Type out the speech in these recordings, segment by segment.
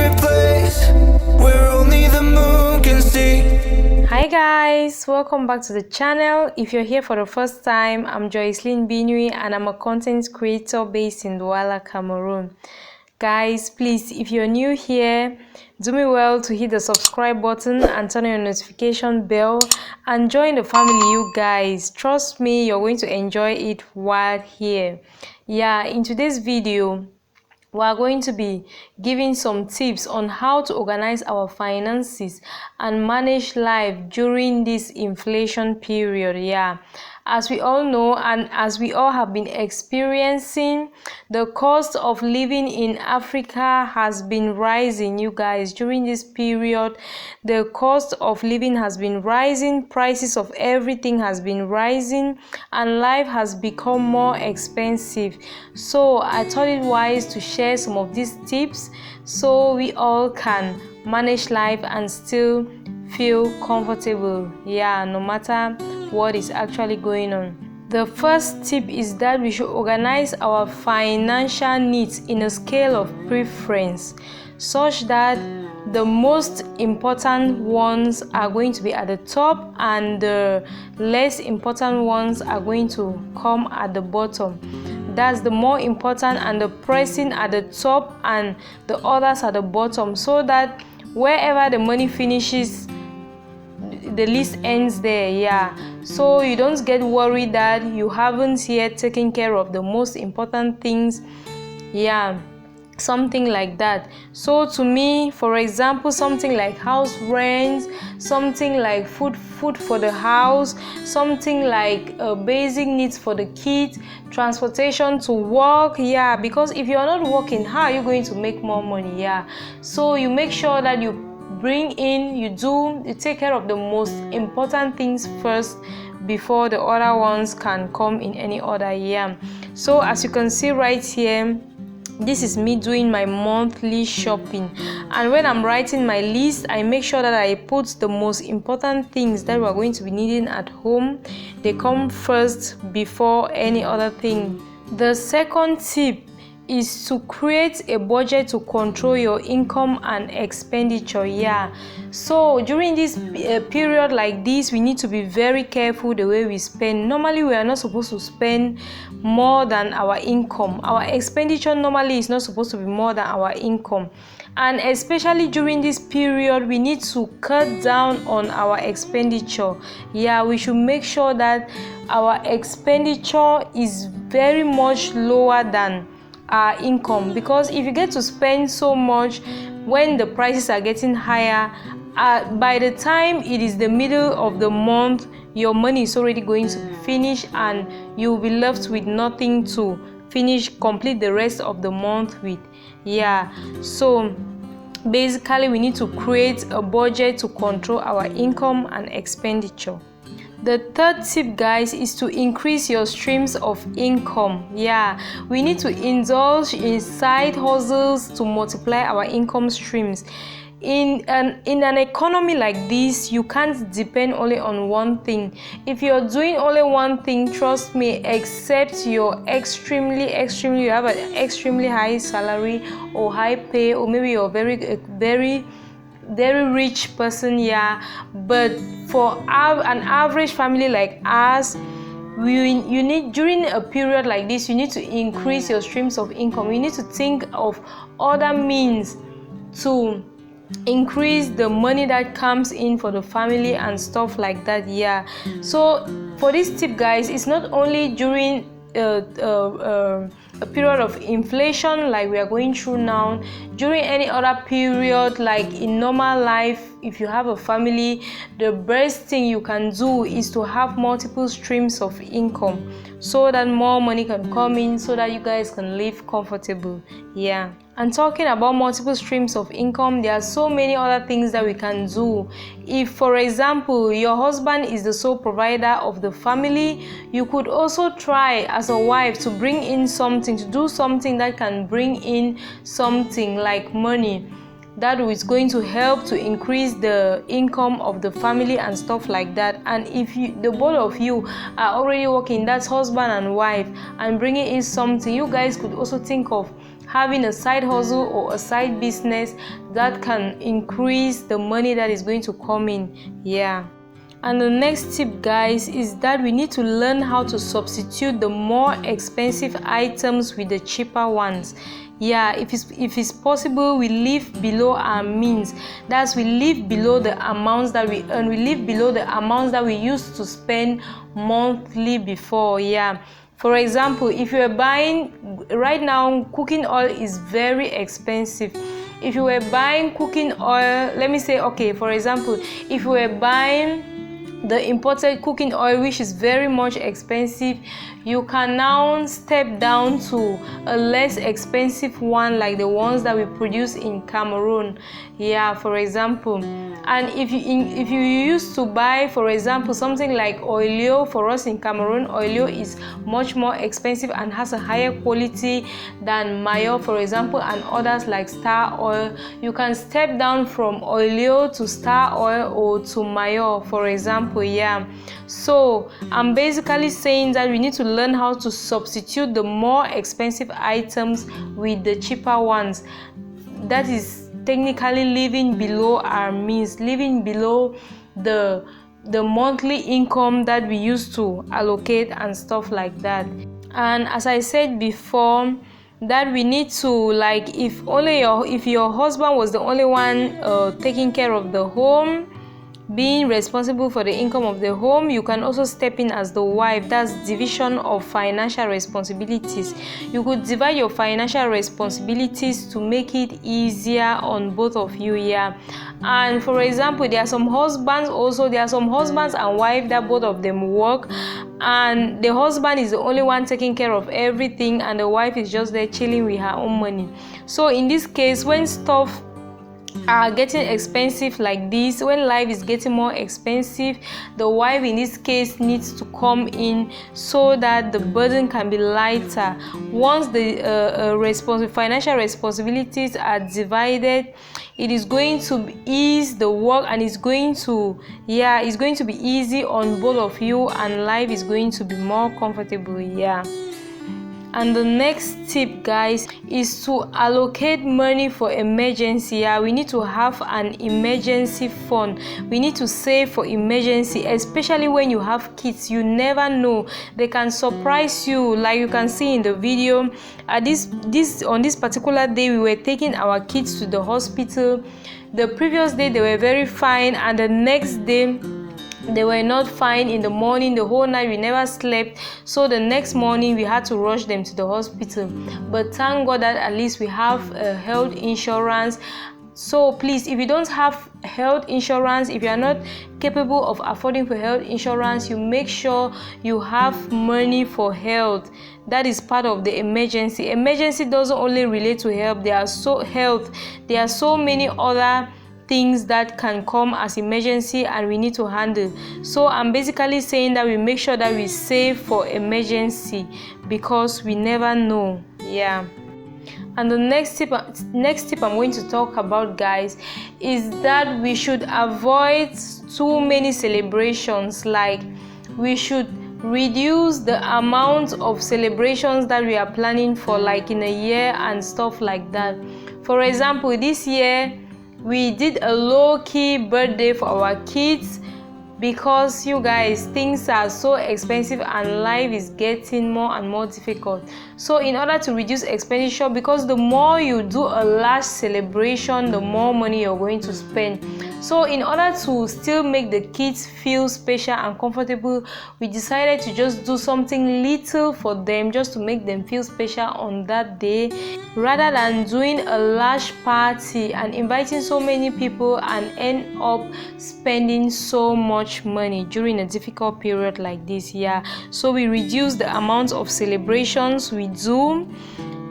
secret place where only the moon can see. Hi guys, welcome back to the channel. If you're here for the first time, I'm Jocelyn Binwi and I'm a content creator based in Douala, Cameroon. Guys, please, if you're new here, do me well to hit the subscribe button and turn on your notification bell and join the family, you guys. Trust me, you're going to enjoy it while here. Yeah, in today's video, we are going to be giving some tips on how to organize our finances and manage life during this inflation period. Yeah, as we all know and as we all have been experiencing, the cost of living in Africa has been rising, you guys. During this period, the cost of living has been rising, prices of everything has been rising, and life has become more expensive. So I thought it wise to share some of these tips so we all can manage life and still feel comfortable, yeah, no matter what is actually going on. The first tip is that we should organize our financial needs in a scale of preference, such that the most important ones are going to be at the top and the less important ones are going to come at the bottom. That's the more important and the pressing at the top and the others at the bottom, so that wherever the money finishes, the list ends there. Yeah, so you don't get worried that you haven't yet taken care of the most important things. Yeah, something like that. So to me, for example, something like house rent, something like food for the house, something like basic needs for the kids, transportation to work. Yeah, because if you're not working, how are you going to make more money? Yeah, so you make sure that you bring in, you take care of the most important things first before the other ones can come in any order. Yeah, so as you can see right here, this is me doing my monthly shopping, and when I'm writing my list, I make sure that I put the most important things that we're going to be needing at home. They come first before any other thing. The second tip is to create a budget to control your income and expenditure. Yeah, so during this period like this, we need to be very careful the way we spend. Normally we are not supposed to spend more than our income. Our expenditure normally is not supposed to be more than our income, and especially during this period, we need to cut down on our expenditure. Yeah, we should make sure that our expenditure is very much lower than our income, because if you get to spend so much when the prices are getting higher, by the time it is the middle of the month, your money is already going to be finished and you'll be left with nothing to complete the rest of the month with. Yeah, so basically we need to create a budget to control our income and expenditure. The third tip, guys, is to increase your streams of income. Yeah, we need to indulge in side hustles to multiply our income streams. In an economy like this, you can't depend only on one thing. If you're doing only one thing, trust me, except you're you have an extremely high salary or high pay, or maybe you're very rich person, yeah, but for an average family like us, you need, during a period like this, you need to increase your streams of income. You need to think of other means to increase the money that comes in for the family and stuff like that. Yeah, so for this tip, guys, it's not only during a period of inflation like we are going through now. During any other period, like in normal life, if you have a family, the best thing you can do is to have multiple streams of income, so that more money can come in, so that you guys can live comfortable. Yeah, and talking about multiple streams of income, there are so many other things that we can do. If, for example, your husband is the sole provider of the family, you could also try as a wife to bring in something, to do something that can bring in something like money that is going to help to increase the income of the family and stuff like that. And if the both of you are already working, that's husband and wife, and bringing in something, you guys could also think of having a side hustle or a side business that can increase the money that is going to come in. Yeah. And the next tip, guys, is that we need to learn how to substitute the more expensive items with the cheaper ones. Yeah, if it's possible, we live below our means. That's, we live below the amounts that we earn. We live below the amounts that we used to spend monthly before. Yeah. For example, if you are buying right now, cooking oil is very expensive. If you were buying cooking oil, let me say, okay, for example, if you were buying the imported cooking oil, which is very much expensive, you can now step down to a less expensive one, like the ones that we produce in Cameroon. Yeah, for example. And if you used to buy, for example, something like oilio, for us in Cameroon, oilio is much more expensive and has a higher quality than mayo, for example, and others like star oil. You can step down from oilio to star oil or to mayo, for example. Yeah, so I'm basically saying that we need to learn how to substitute the more expensive items with the cheaper ones. That is technically living below our means, living below the monthly income that we used to allocate and stuff like that. And as I said before, that we need to, like, if your husband was the only one taking care of the home, being responsible for the income of the home, you can also step in as the wife. That's division of financial responsibilities. You could divide your financial responsibilities to make it easier on both of you. Yeah. And for example, there are some husbands and wives that both of them work, and the husband is the only one taking care of everything and the wife is just there chilling with her own money. So in this case, when stuff are getting expensive like this, when life is getting more expensive, the wife in this case needs to come in so that the burden can be lighter. Once the financial responsibilities are divided, it is going to ease the work, and it's going to be easy on both of you, and life is going to be more comfortable. Yeah. And the next tip, guys, is to allocate money for emergency. Yeah, we need to have an emergency fund. We need to save for emergency, especially when you have kids. You never know, they can surprise you. Like you can see in the video, on this particular day, we were taking our kids to the hospital. The previous day they were very fine, and the next day they were not fine. In the morning, the whole night we never slept, so the next morning we had to rush them to the hospital. But thank God that at least we have health insurance. So please, if you don't have health insurance, if you are not capable of affording for health insurance, you make sure you have money for health. That is part of the emergency. Emergency doesn't only relate to health. There are so many other things that can come as emergency, and we need to handle. So I'm basically saying that we make sure that we save for emergency, because we never know. Yeah. And the next tip I'm going to talk about, guys, is that we should avoid too many celebrations. Like, we should reduce the amount of celebrations that we are planning for, like in a year and stuff like that. For example, this year we did a low-key birthday for our kids, because you guys, things are so expensive and life is getting more and more difficult. So in order to reduce expenditure, because the more you do a large celebration, the more money you're going to spend. So in order to still make the kids feel special and comfortable, we decided to just do something little for them, just to make them feel special on that day, rather than doing a large party and inviting so many people and end up spending so much money during a difficult period like this. Yeah, so we reduce the amount of celebrations we do,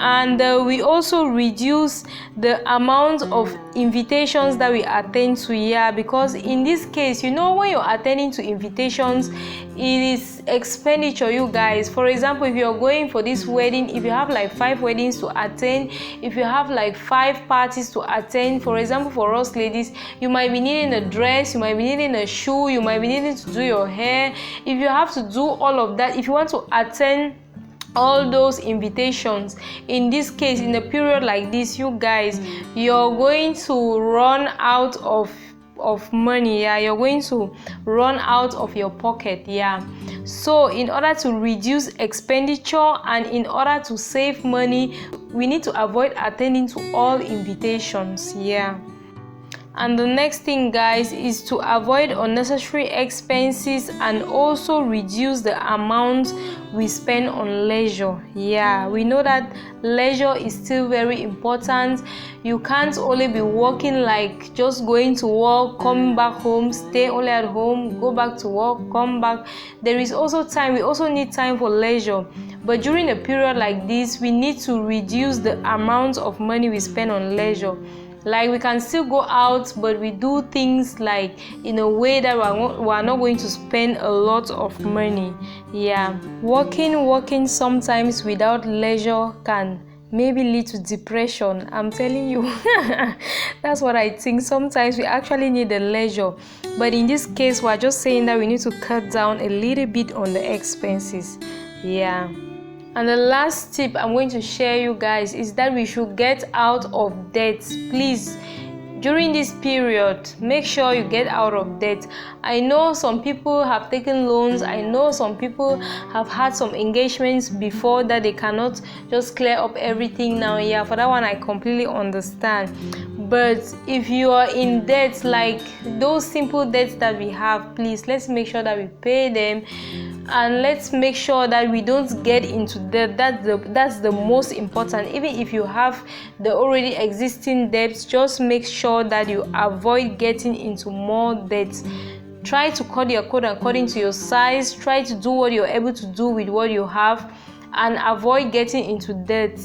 and we also reduce the amount of invitations that we attend to. Yeah, because in this case, you know, when you're attending to invitations, it is expenditure, you guys. For example, if you're going for this wedding, if you have like 5 weddings to attend, if you have like 5 parties to attend, for example, for us ladies, you might be needing a dress, you might be needing a shoe, you might be needing to do your hair. If you have to do all of that, if you want to attend all those invitations. In this case, in a period like this, you guys, you're going to run out of money. Yeah, you're going to run out of your pocket. Yeah, so in order to reduce expenditure and in order to save money, we need to avoid attending to all invitations. Yeah. And the next thing, guys, is to avoid unnecessary expenses and also reduce the amount we spend on leisure. Yeah, we know that leisure is still very important. You can't only be working, like just going to work, coming back home, stay only at home, go back to work, come back. There is also time. We also need time for leisure. But during a period like this, we need to reduce the amount of money we spend on leisure. Like, we can still go out, but we do things like in a way that we are not going to spend a lot of money. Yeah, working sometimes without leisure can maybe lead to depression. I'm telling you. That's what I think. Sometimes we actually need the leisure, but in this case, we're just saying that we need to cut down a little bit on the expenses. Yeah. And the last tip I'm going to share you guys is that we should get out of debt. Please, during this period, make sure you get out of debt. I know some people have taken loans. I know some people have had some engagements before that they cannot just clear up everything now. Yeah, for that one I completely understand. But if you are in debt, like those simple debts that we have, please, let's make sure that we pay them. And let's make sure that we don't get into debt. That's the most important. Even if you have the already existing debts, just make sure that you avoid getting into more debts. Try to cut your coat according to your size. Try to do what you're able to do with what you have, and avoid getting into debt.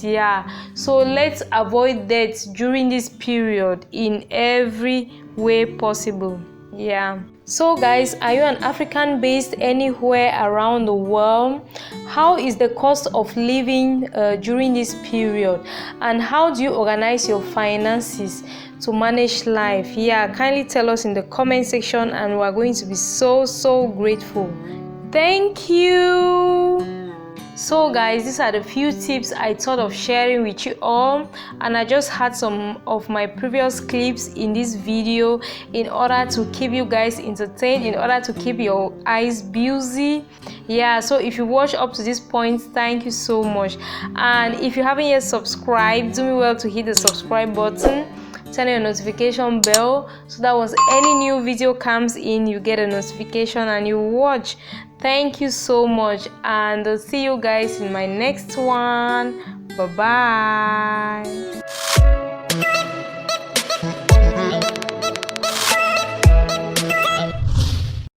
Yeah, so let's avoid debt during this period in every way possible. Yeah. So guys, are you an African based anywhere around the world? How is the cost of living during this period, and how do you organize your finances to manage life? Yeah, kindly tell us in the comment section, and we're going to be so grateful. Thank you. So guys, these are the few tips I thought of sharing with you all, and I just had some of my previous clips in this video in order to keep you guys entertained, in order to keep your eyes busy. Yeah, so if you watch up to this point, thank you so much. And if you haven't yet subscribed, do me well to hit the subscribe button, turn on your notification bell, so that once any new video comes in, you get a notification and you watch. Thank you so much, and I'll see you guys in my next one. Bye bye.